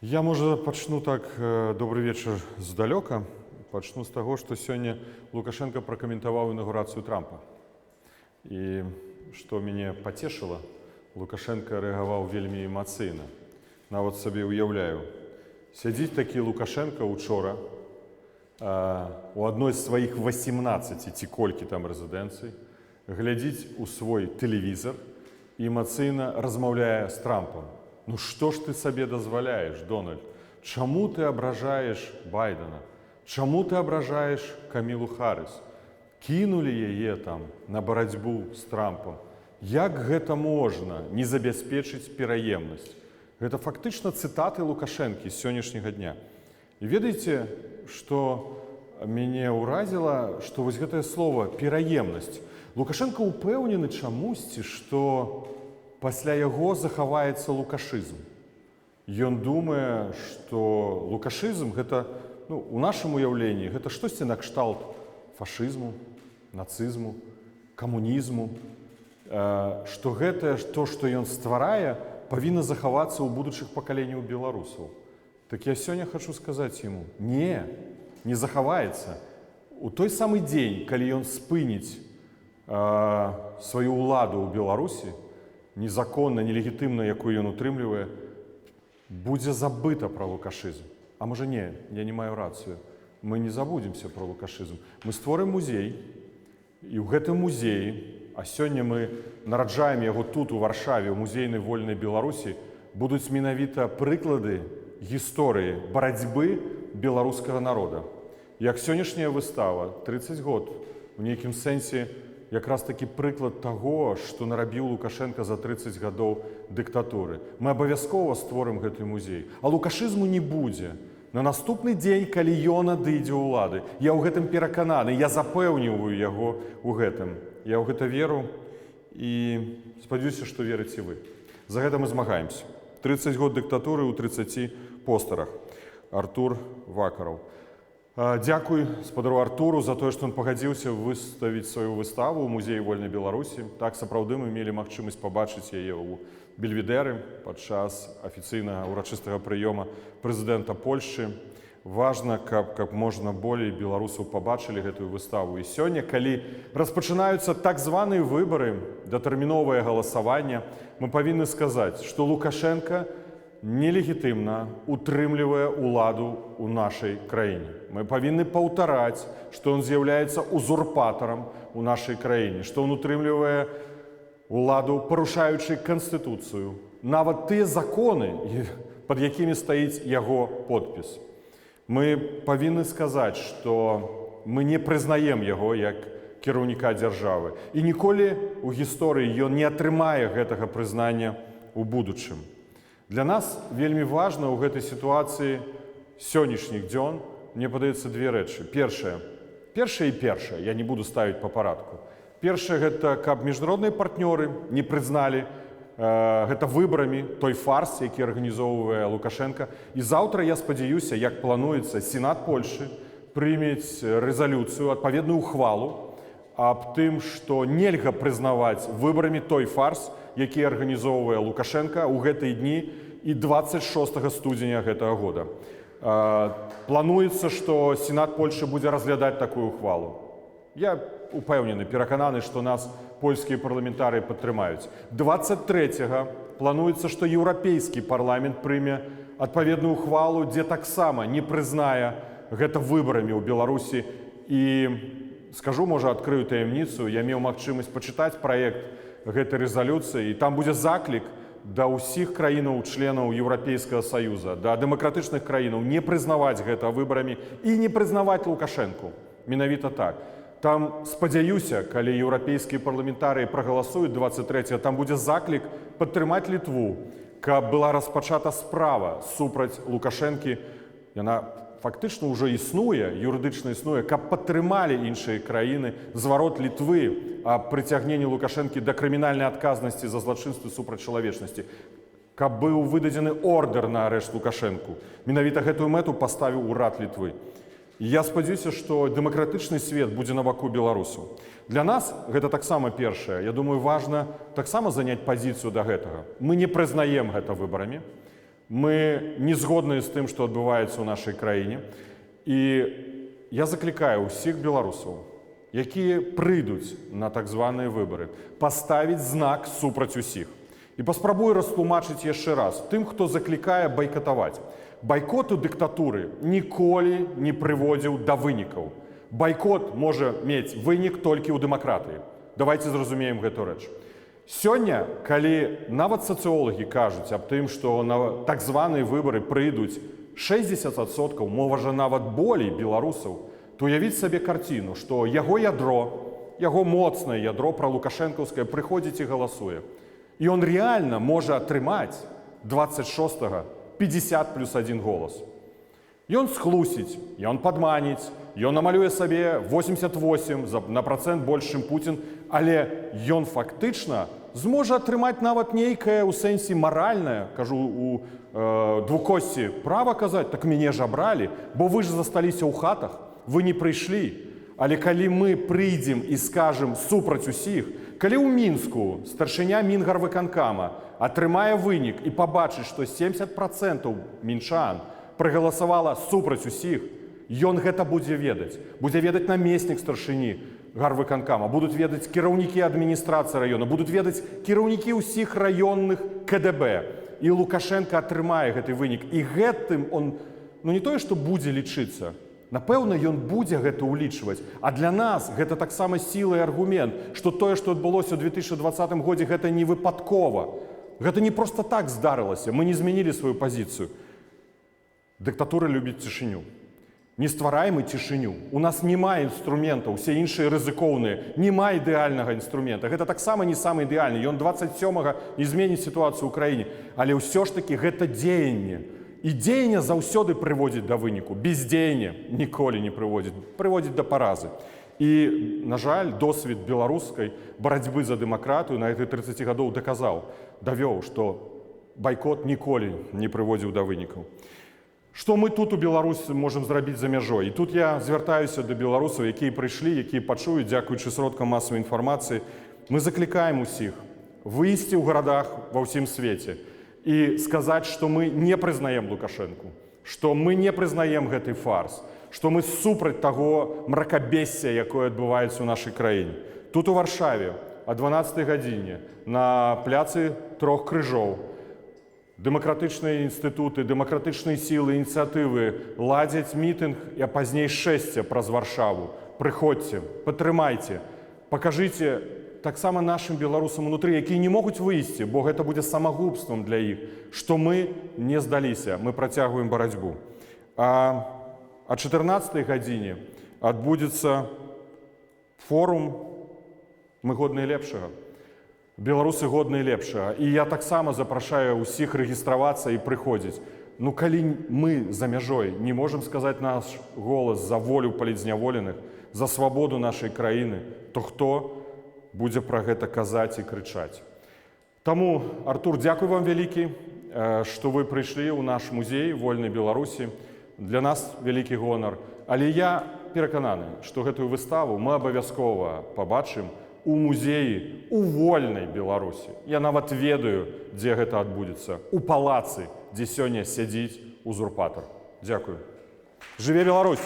Я, можа, пачну так, добрый вечар, здалёка. Пачну з таго, што сёння Лукашенко пракаментаваў інаўгурацыю Трампа. І што мяне пацешыла, Лукашенко рэагаваў вельмі эмацыйна. Нават сабе ўяўляю. Сядзіць такі Лукашенко учора у адной з сваіх 18 ці колькі там рэзідэнцый, глядзіць у свой тэлевізар і эмацыйна размаўляе з Трампам. Ну што ж ты сабе дазваляеш, Дональд? Чаму ты абражаеш Байдена? Чаму ты абражаеш Камілу Харрыс? Кінулі яе там на барацьбу з Трампам. Як гэта можна не забяспечыць пераемнасць? Гэта фактычна цытаты Лукашэнкі з сённяшняга дня. І ведаеце, што мяне ўразіла, што вось гэтае слово «пераемнасць». Лукашенко упэўнены чамусьці, што пасля яго захаваецца лукашызм. Ён думае, што лукашызм гэта, у нашым уяўленні, гэта штосьці накшталт фашызму, нацызму, камунізму, што гэтае, то, што ён стварае, павінна захавацца ў будучых пакаленняў беларусаў. Так я сёння хачу сказаць яму: не захаваецца. У той самы дзень, калі ён спыніць сваю ўладу ў Беларусі, незаконна, нелегітымна, якую ён утрымлівае, будзе забыта пра лукашызм. А можа не, я не маю рацыю. Мы не забудземся пра лукашызм. Мы створым музей, і ў гэтым музеі, а сёння мы нараджаем яго тут, у Варшаве, у музейнай вольнай Беларусі, будуць менавіта прыклады гісторыі барацьбы беларускага народа. Як сённяшняя выстава, 30 год, у нейкім сэнсе якраз такі прыклад таго, што нарабіў Лукашенко за 30 гадоў дыктатуры. Мы абавязкова створым гэты музей. А лукашызму не будзе. На наступны дзень, калі ён адыдзе ў улады. Я ў гэтым перакананы, я запэўніваю яго ў гэтым. Я ў гэта веру і спадзяюся, што верыце вы. За гэта мы змагаемся. 30 год дыктатуры ў 30 постарах. Артур Вакараў. Дзякуй спадару Артуру за тое, што ён пагадзіўся выставіць сваю выставу ў музеі вольнай Беларусі. Так, сапраўды, мы мелі магчымасць пабачыць яе ў Бельведэры падчас афіцыйнага ўрачыстага прыёма прэзідэнта Польшчы. Важна, каб можна болей беларусаў пабачылі гэтую выставу. І сёння, калі распачынаюцца так званыя выбары, датэрміновае галасаванне, мы павінны сказаць, што Лукашенко нелегітымна утрымлівае ўладу ў нашай краіне. Мы павінны паўтараць, што ён з'яўляецца узурпатарам у нашай краіне, што ён утрымлівае ўладу, парушаючы Канстытуцыю, нават тыя законы, пад якімі стаіць яго подпіс. Мы павінны сказаць, што мы не прызнаем яго як кіраўніка дзяржавы. І ніколі ў гісторыі ён не атрымае гэтага прызнання ў будучым. Для нас вельмі важна ў гэтай сітуацыі сённяшніх дзён, мне падаецца, две рэчы. Першае, я не буду ставіць па парадку. Першае, гэта каб міжнародныя партнёры не прызналі гэта выбарамі той фарс, які арганізоўвае Лукашенко. І заўтра, я спадзяюся, як плануецца, Сенат Польшчы прымець рэзалюцыю, адпаведную ухвалу аб тым, што нельга прызнаваць выбарамі той фарс, які арганізоўвае Лукашенко ў гэтыя дні і 26 студзеня гэтага года. Плануецца, што Сенат Польшчы будзе разглядаць такую ухвалу. Я упэўнены, перакананы, што нас польскія парламентарыі падтрымаюць. 23-го плануецца, што еўрапейскі парламент прыме адпаведную ухвалу, дзе таксама не прызнае гэта выбарамі ў Беларусі. І скажу, можа, адкрыю таямніцу, я меў магчымасць пачытаць праект гэтай рэзалюцыі, і там будзе заклік да ўсіх краінаў-членаў Еўрапейскага Саюза, да дэмакратычных краінаў не прызнаваць гэта выбарамі і не прызнаваць Лукашэнку. Менавіта так. Там, спадзяюся, калі еўрапейскія парламентарыі прагаласуюць 23-го, там будзе заклік падтрымаць Літву, каб была распачата справа супраць Лукашэнкі. Яна фактычна ўжо існуе, юрыдычна існуе, каб падтрымалі іншыя краіны зварот Літвы аб прыцягненні Лукашэнкі да крымінальнай адказнасці за злачынствы супраць чалавечнасці, каб быў выдадзены ордэр на арышт Лукашэнку. Менавіта гэтую мэту паставіў урад Літвы. І я спадзяюся, што дэмакратычны свет будзе на баку беларусаў. Для нас гэта таксама першае. Я думаю, важна таксама заняць пазіцыю да гэтага. Мы не прызнаем гэта выбарамі. Мы не згодныя з тым, што адбываецца ў нашай краіне. І я заклікаю ўсіх беларусаў, якія прыйдуць на так званыя выбары, паставіць знак супраць усіх. І паспрабую растлумачыць яшчэ раз тым, хто заклікае байкатаваць. Байкот у дыктатуры ніколі не прыводзіў да вынікаў. Байкот можа мець вынік толькі ў дэмакратыі. Давайте зразумеем гэту рэч. Сёння, калі нават сацыолагі кажуць аб тым, што на так званыя выбары прыйдуць 60%, можа нават болей беларусаў, то уявіць сабе карціну, што яго ядро, яго моцнае ядро пралукашэнкаўскае прыходзіць і галасуе. І ён рэальна можа атрымаць 26-го 50+1 голас. Ён схлусіць, ён падманіць, ён намалюе сабе 88 на процент больш, чым Путін, але ён фактычна зможа атрымаць нават нейкае ў сэнсе маральнае, кажу, у двукосці права казаць, так мяне ж абралі, бо вы ж засталіся ў хатах, вы не прыйшлі. Але калі мы прыйдзем і скажам супраць усіх, калі ў Мінску старшыня Мінгарвыканкама атрымае вынік і пабачыць, што 70% мінчан прагаласавала супраць усіх, ён гэта будзе ведаць. Будзе ведаць намеснік старшыні гарвыканкама, будуць ведаць кіраўнікі адміністрацыі раёна, будуць ведаць кіраўнікі ўсіх раённых КДБ. І Лукашенко атрымае гэты вынік. І гэтым он, не тое, што будзе лічыцца, напэўна, ён будзе гэта ўлічваць. А для нас гэта таксама сіла і аргумент, што тое, што адбылося ў 2020 годзе, гэта не выпадкова. Гэта не проста так здарылася. Мы не змянілі сваю пазіцыю. Дыктатура любіць цішыню. Не ствараем і цішыню. У нас няма інструментаў, усе іншыя рызыкоўныя. Няма ідэальнага інструмента. Гэта таксама не самы ідэальны. Ён 27-го не зменіць сітуацыю ў краіне. Але ўсё ж такі гэта дзеянне. І дзеянне заўсёды прыводзіць да выніку. Бездзеянне ніколі не прыводзіць да паразы. І, на жаль, досвед беларускай барацьбы за дэмакратыю на гэтых 30 гадоў даказаў, давёў, што байкот ніколі не прыводзіў да вынікаў. Што мы тут у Беларусі можам зрабіць за мяжой? І тут я звяртаюся да беларусаў, якія прыйшлі, якія пачуюць, дзякуючы сродкам масавай інфармацыі. Мы заклікаем усіх выйсці ў гарадах ва ўсім свеце і сказаць, што мы не прызнаем Лукашэнку, што мы не прызнаем гэты фарс, што мы супраць таго мракабессия, якое адбываецца ў нашай краіне. Тут у Варшаве о 12 гадзіне на пляцы Трох Крыжоў дэмакратычныя інстытуты, дэмакратычныя сілы, ініцыятывы ладзяць мітынг, а пазней шэсце праз Варшаву. Прыходзьце, падтрымайце, пакажыце таксама нашим беларусам унутры, якія не могуць выйсці, бо гэта будзе самагубствам для іх, што мы не здаліся, мы працягваем барацьбу. А о 14 гадзіне адбудзецца форум «Мы годныя лепшага». Беларусы годныя лепшага. І я таксама запрашаю ўсіх рэгістравацца і прыходзіць. Калі мы за мяжой не можам сказаць наш голас за волю палітзняволеных, за свабоду нашай краіны, то хто будзе пра гэта казаць і крычаць. Таму, Артур, дзякуй вам вялікі, што вы прыйшлі ў наш музей вольнай Беларусі. Для нас вялікі гонар. Але я перакананы, што гэтую выставу мы абавязкова пабачым у музеі у вольнай Беларусі. Я нават ведаю, дзе гэта адбудзецца. У палацы, дзе сёння сядзіць узурпатар. Дзякую. Жыве Беларусь!